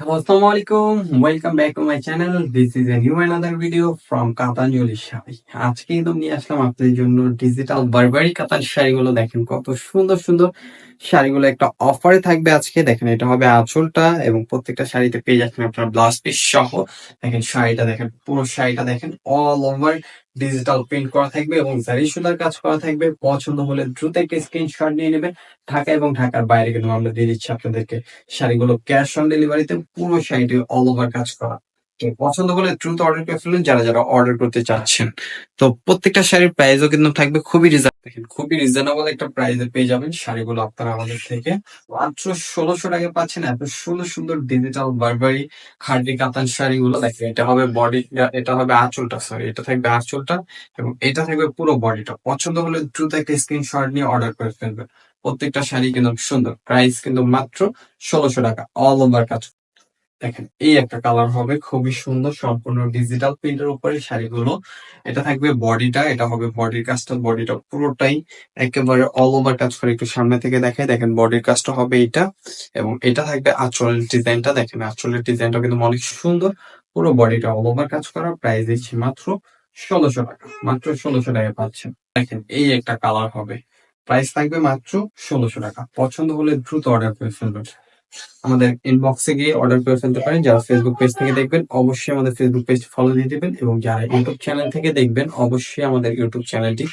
Hello, Assalamu alaikum. Welcome back to my channel. This is a new another video from কাতাঞ্জলি sari. আজকে একদম নিয়ে আসলাম আপনাদের জন্য ডিজিটাল বারবারি কাতান শাড়িগুলো। দেখেন কত সুন্দর সুন্দর শাড়িগুলো একটা অফারে থাকবে আজকে। দেখেন এটা হবে আঁচলটা এবং প্রত্যেকটা শাড়িতে পেয়ে যাচ্ছেন আপনার ব্লাউজ পিস সহ। দেখেন শাড়িটা দেখেন, পুরো শাড়িটা দেখেন অল ওভার ডিজিটাল প্রিন্ট করা থাকবে এবং জারি সুতার কাজ করা থাকবে। পছন্দ হলে দ্রুত একটা স্ক্রিনশট নিয়ে নেবেন। ঢাকা এবং ঢাকার বাইরে কিন্তু আমরা দিয়ে দিচ্ছি আপনাদেরকে শাড়িগুলো ক্যাশ অন ডেলিভারিতে, পুরো শাড়িটি অল ওভার কাজ করা। তো পছন্দ হলে দ্রুত অর্ডার করে ফেলুন যারা যারা অর্ডার করতে চাচ্ছেন। তো প্রত্যেকটা শাড়ির প্রাইসও কিন্তু থাকবে খুবই দেখেন খুবই রিজনেবল একটা প্রাইসে পেয়ে যাবেন শাড়িগুলো আপনারা আমাদের থেকে। মাত্র 1600 টাকায় পাচ্ছেন এত সুন্দর সুন্দর ডিজিটাল বারবারি খাদি কাতান শাড়িগুলো। দেখেন এটা হবে বডি, এটা হবে আঁচলটা, সরি এটা থাকবে আঁচলটা এবং এটা থাকবে পুরো বডিটা। পছন্দ হলে দ্রুত একটা স্ক্রিনশট নিয়ে অর্ডার করে ফেলবেন। প্রত্যেকটা শাড়ি কিন্তু সুন্দর, প্রাইস কিন্তু মাত্র 1600 টাকা, অল ওভার কাজ। দেখেন এই একটা কালার হবে খুবই সুন্দর, সম্পূর্ণ ডিজিটাল প্রিন্টের উপরে শাড়িগুলো। এটা থাকবে বডিটা, এটা হবে বডির কাজটা, বডিটা পুরোটাই একেবারে অল ওভার কাজ করে। একটু সামনে থেকে দেখাই, দেখেন বডির কাজটা হবে এটা এবং এটা থাকবে আঁচলের ডিজাইনটা। দেখেন আঁচলের ডিজাইনটা কিন্তু অনেক সুন্দর, পুরো বডিটা অল ওভার কাজ করা। প্রাইস দিচ্ছি মাত্র 1600 টাকা, মাত্র 1600 টাকায় পাচ্ছেন। দেখেন এই একটা কালার হবে, প্রাইস থাকবে মাত্র 1600 টাকা। পছন্দ হলে দ্রুত অর্ডার করে ফেলবেন। আমাদের ইনবক্সে গিয়ে অর্ডার করে ফেলতে পারেন। যারা ফেসবুক পেজ থেকে দেখবেন অবশ্যই আমাদের ফেসবুক পেজ ফলো দিয়ে দিবেন এবং যারা ইউটিউব চ্যানেল থেকে দেখবেন অবশ্যই আমাদের ইউটিউব চ্যানেলটি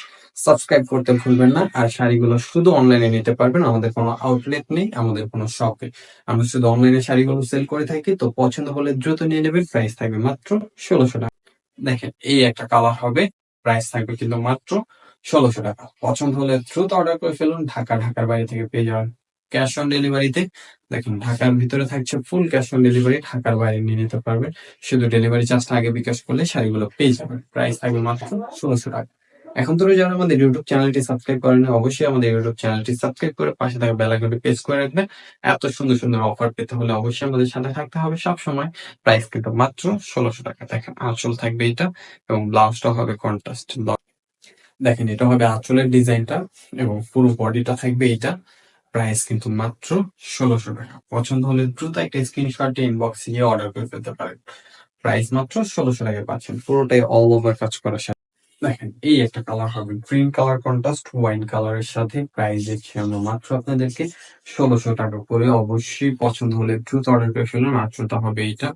সাবস্ক্রাইব করতে ভুলবেন না। আর শাড়িগুলো শুধু অনলাইনে নিতে পারবেন, আমাদের কোনো আউটলেট নেই, আমাদের কোনো শপে। আমরা শুধু অনলাইনে শাড়িগুলো সেল করে থাকি। তো পছন্দ হলে দ্রুত নিয়ে নেবেন, প্রাইস থাকবে মাত্র 1600 টাকা। দেখেন এই একটা কালার হবে, প্রাইস থাকবে কিন্তু মাত্র 1600 টাকা। পছন্দ হলে দ্রুত অর্ডার করে ফেলুন। ঢাকার বাইরে থেকে পেয়ে যাবেন ক্যাশ অন ডেলিভারিতে। দেখেন ঢাকার ভিতরে থাকছে ফুল ক্যাশ অন ডেলিভারি, ঢাকার বাইরে নিয়ে নিতে পারবেন। শুধু ডেলিভারি চার্জটা আগে বিকাশ করলে শাড়িগুলো পেয়ে যাবেন। প্রাইস থাকবে মাত্র 1600 টাকা। এখন তো যারা আমাদের ইউটিউব চ্যানেলটি সাবস্ক্রাইব করেন অবশ্যই আমাদের ইউটিউব চ্যানেলটি সাবস্ক্রাইব করে পাশে থাকা বেল আইকনটি প্রেস করে রাখবেন। এত সুন্দর সুন্দর অফার পেতে হলে অবশ্যই আমাদের সাথে থাকতে হবে সব সময়। প্রাইস কিন্তু মাত্র 1600 টাকা। দেখেন আঁচল থাকবে এটা এবং ব্লাউজটা হবে কন্ট্রাস্ট। দেখেন এটা হবে আঁচলের ডিজাইনটা এবং পুরো বডিটা থাকবে এটা। প্রাইস কিন্তু মাত্র 1600 টাকা। পছন্দ হলে দ্রুত একটা স্ক্রিনশট ইনবক্সে গিয়ে অর্ডার করে ফেলতে পারেন। প্রাইস মাত্র 1600 টাকায় পাচ্ছেন, পুরোটাই অল ওভার কাজ করা। দেখেন এই একটা কালার হবে গ্রিন কালার কন্ট্রাস্ট ওয়াইন কালারের সাথে। প্রাইস দিচ্ছি আমরা মাত্র আপনাদেরকে 1600 টাকা করে। অবশ্যই পছন্দ হলে দ্রুত অর্ডার করে ফেলুন। আঁচলটা হবে এইটা,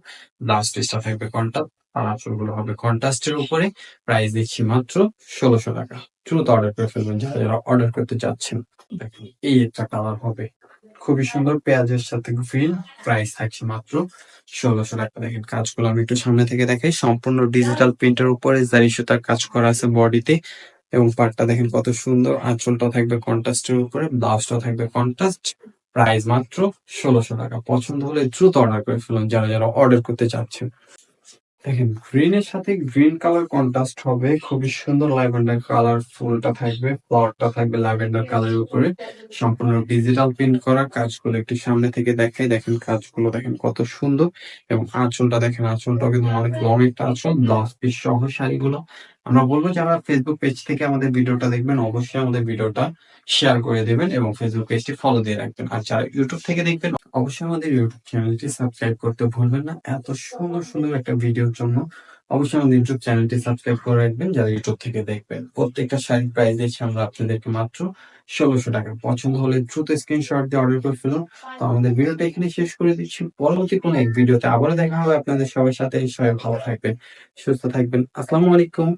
লাস্ট পিসটা থাকবে কন্ট্রাস্ট আর আঁচলগুলো হবে কন্ট্রাস্টের উপরে। প্রাইস দিচ্ছি মাত্র 1600 টাকা। দ্রুত অর্ডার করে ফেলবেন যারা যারা অর্ডার করতে চাচ্ছেন। দেখেন এই একটা কালার হবে খুবই সুন্দর, পেঁয়াজের সাথে গ্রিন। প্রাইস থাকছে মাত্র 1600 টাকা। দেখেন কাজগুলো আমি একটু সামনে থেকে দেখাই, সম্পূর্ণ ডিজিটাল প্রিন্টের উপরে জারি সুতার কাজ করা আছে বডিতে এবং পার্টটা দেখেন কত সুন্দর। আঁচলটা থাকবে কন্ট্রাস্টের উপরে, ব্লাউজটা থাকবে কন্ট্রাস্ট। প্রাইস মাত্র 1600 টাকা। পছন্দ হলে দ্রুত অর্ডার করে ফেলুন যারা যারা অর্ডার করতে চাচ্ছেন। দেখেন গ্রিনের সাথে গ্রিন কালার কন্ট্রাস্ট হবে, খুবই সুন্দর ল্যাভেন্ডার কালার। ফুলটা থাকবে, ফ্লাওয়ারটা থাকবে ল্যাভেন্ডার কালারের উপরে, সম্পূর্ণ ডিজিটাল প্রিন্ট করা। কাজগুলো একটু সামনে থেকে দেখাই, দেখেন কাজগুলো দেখেন কত সুন্দর এবং আঁচলটা দেখেন, আঁচলটাও কিন্তু অনেক লং একটা আঁচল। ব্লাউজ পিস সহ শাড়িগুলো। আমরা বলবো যারা ফেসবুক পেজ থেকে আমাদের ভিডিওটা দেখবেন অবশ্যই আমাদের ভিডিওটা শেয়ার করে দেবেন এবং ফেসবুক পেজটি ফলো দিয়ে রাখবেন। আর যারা ইউটিউব থেকে দেখবেন অবশ্যই আমাদের ইউটিউব চ্যানেলটি সাবস্ক্রাইব করতে ভুলবেন না। এত সুন্দর সুন্দর একটা ভিডিওর জন্য অবশ্যই আমাদের ইউটিউব চ্যানেলটি সাবস্ক্রাইব করে রাখবেন যারা ইউটিউব থেকে দেখবেন। প্রত্যেকটা শাড়ির প্রাইস দিচ্ছি আমরা আপনাদেরকে মাত্র 1600 টাকা। পছন্দ হলে দ্রুত স্ক্রিনশট দিয়ে অর্ডার করে ফেলুন। তো আমাদের ভিডিওটা এখানে শেষ করে দিচ্ছি, পরবর্তী কোনো এক ভিডিওতে আবারও দেখা হবে আপনাদের সবার সাথে। সবাই ভালো থাকবেন, সুস্থ থাকবেন। আসসালামু আলাইকুম।